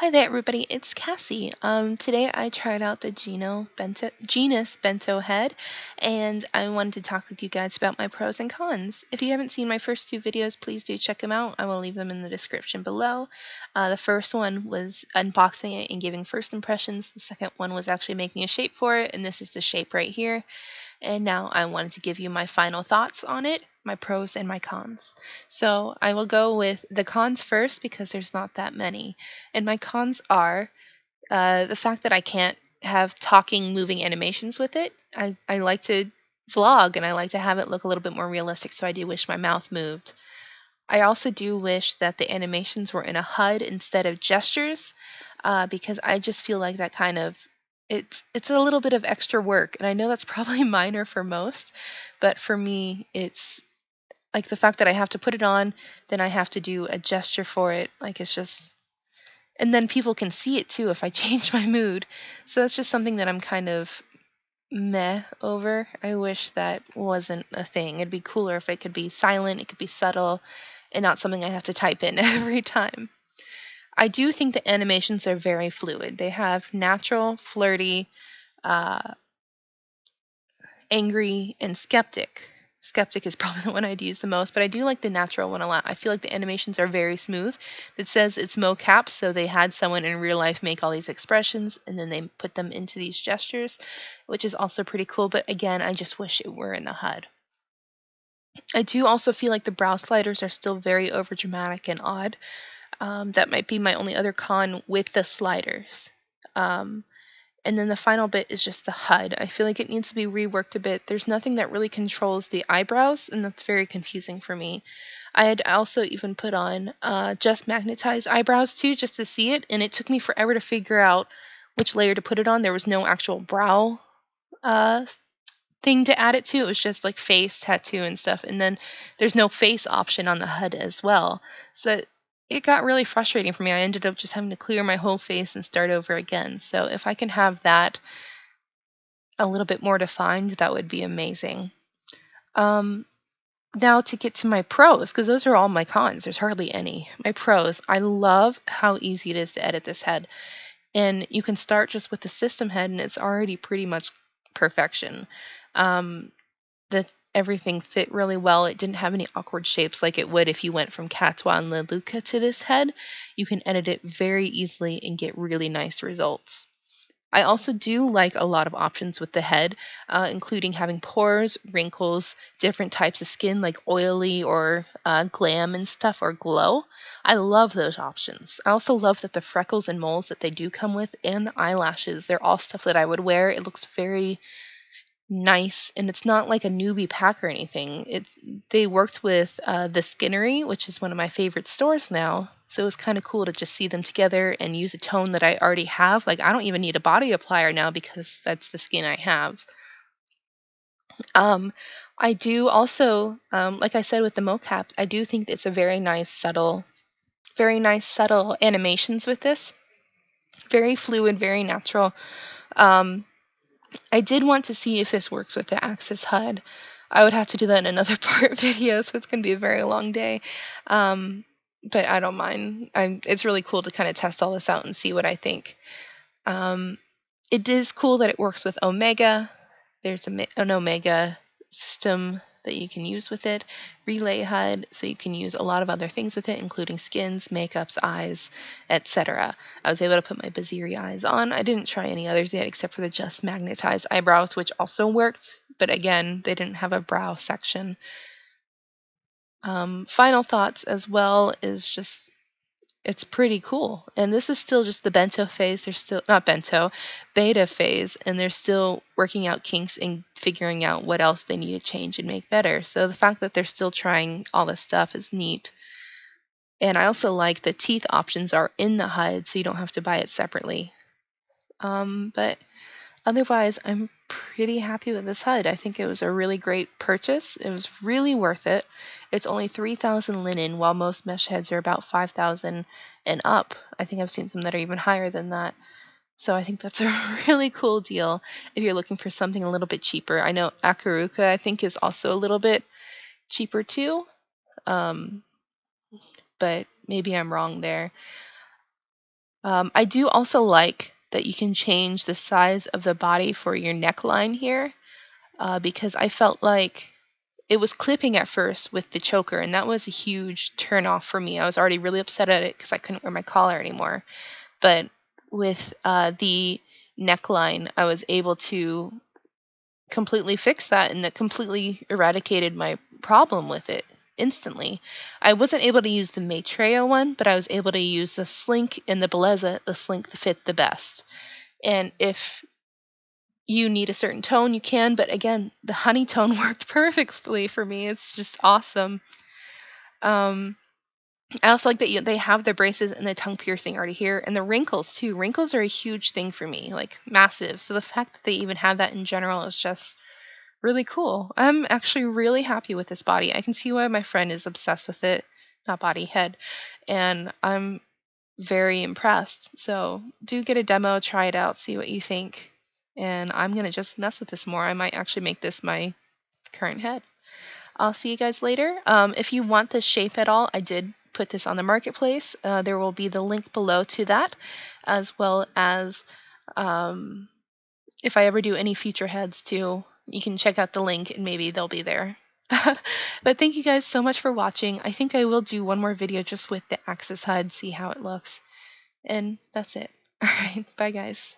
Hi there, everybody. It's Cassie. Today I tried out the Genus Bento head, and I wanted to talk with you guys about my pros and cons. If you haven't seen my first two videos, please do check them out. I will leave them in the description below. The first one was unboxing it and giving first impressions. The second one was actually making a shape for it, and this is the shape right here. And now I wanted to give you my final thoughts on it, my pros and my cons. So I will go with the cons first because there's not that many. And my cons are the fact that I can't have talking, moving animations with it. I like to vlog and I like to have it look a little bit more realistic, so I do wish my mouth moved. I also do wish that the animations were in a HUD instead of gestures, because I just feel like that kind of it's a little bit of extra work, and I know that's probably minor for most, but for me, it's like the fact that I have to put it on, then I have to do a gesture for it. Like it's just, and then people can see it too if I change my mood. So that's just something that I'm kind of meh over. I wish that wasn't a thing. It'd be cooler if it could be silent, it could be subtle, and not something I have to type in every time. I do think the animations are very fluid. They have natural, flirty, uh, angry, and skeptic. Skeptic is probably the one I'd use the most, but I do like the natural one a lot. I feel like the animations are very smooth. It says it's mocap, so they had someone in real life make all these expressions and then they put them into these gestures, which is also pretty cool. But again, I just wish it were in the HUD. I do also feel like the brow sliders are still very overdramatic and odd. That might be my only other con with the sliders. Um, and then the final bit is just the HUD. I feel like it needs to be reworked a bit. There's nothing that really controls the eyebrows, and that's very confusing for me. I had also even put on just magnetized eyebrows too, just to see it, and it took me forever to figure out which layer to put it on. There was no actual brow uh, thing to add it to. It was just like face, tattoo, and stuff. And then there's no face option on the HUD as well. So that it got really frustrating for me. I ended up just having to clear my whole face and start over again. So if I can have that a little bit more defined, that would be amazing. Now to get to my pros, because those are all my cons. There's hardly any. My pros, I love how easy it is to edit this head. And you can start just with the system head and it's already pretty much perfection. That everything fit really well. It didn't have any awkward shapes like it would if you went from Katwa and Leluka to this head. You can edit it very easily and get really nice results. I also do like a lot of options with the head, including having pores, wrinkles, different types of skin like oily or glam and stuff, or glow. I love those options. I also love that the freckles and moles that they do come with and the eyelashes, they're all stuff that I would wear. It looks very nice, and it's not like a newbie pack or anything. They worked with the Skinnery, which is one of my favorite stores now, so it was kind of cool to just see them together and use a tone that I already have. Like I don't even need a body applier now because that's the skin I have. um I do also, like I said with the mocap, I do think it's a very nice subtle animations with this, very fluid, very natural. um I did want to see if this works with the Axis HUD. I would have to do that in another part video, so it's going to be a very long day. But I don't mind. It's really cool to kind of test all this out and see what I think. Um, it is cool that it works with Omega. There's an Omega system that you can use with it. Relay HUD, so you can use a lot of other things with it, including skins, makeups, eyes, etc. I was able to put my Baziri eyes on. I didn't try any others yet except for the just magnetized eyebrows, which also worked, but again, they didn't have a brow section. Final thoughts as well is just it's pretty cool. And this is still just the bento phase. They're still not bento, beta phase, and they're still working out kinks and figuring out what else they need to change and make better. So the fact that they're still trying all this stuff is neat. And I also like the teeth options are in the HUD, so you don't have to buy it separately. But otherwise, I'm pretty happy with this HUD. I think it was a really great purchase. It was really worth it. It's only 3,000 linen, while most mesh heads are about 5,000 and up. I think I've seen some that are even higher than that. So I think that's a really cool deal if you're looking for something a little bit cheaper. I know Akaruka, I think, is also a little bit cheaper too. But maybe I'm wrong there. I do also like that you can change the size of the body for your neckline here, because I felt like it was clipping at first with the choker, and that was a huge turn off for me. I was already really upset at it because I couldn't wear my collar anymore. But with the neckline, I was able to completely fix that, and it completely eradicated my problem with it instantly. I wasn't able to use the Maitreya one, but I was able to use the Slink and the Beleza. The Slink fit the best. And if you need a certain tone, you can, but again, the honey tone worked perfectly for me. It's just awesome. Um, I also like that they have the braces and the tongue piercing already here, and the wrinkles too. Wrinkles are a huge thing for me, like massive. So the fact that they even have that in general is just really cool. I'm actually really happy with this body. I can see why my friend is obsessed with it, not body, head, and I'm very impressed. So do get a demo, try it out, see what you think. And I'm gonna just mess with this more. I might actually make this my current head. I'll see you guys later. If you want this shape at all, I did put this on the marketplace. There will be the link below to that, as well as if I ever do any future heads too, you can check out the link and maybe they'll be there. But thank you guys so much for watching. I think I will do one more video just with the Axis HUD, see how it looks. And that's it. All right, bye guys.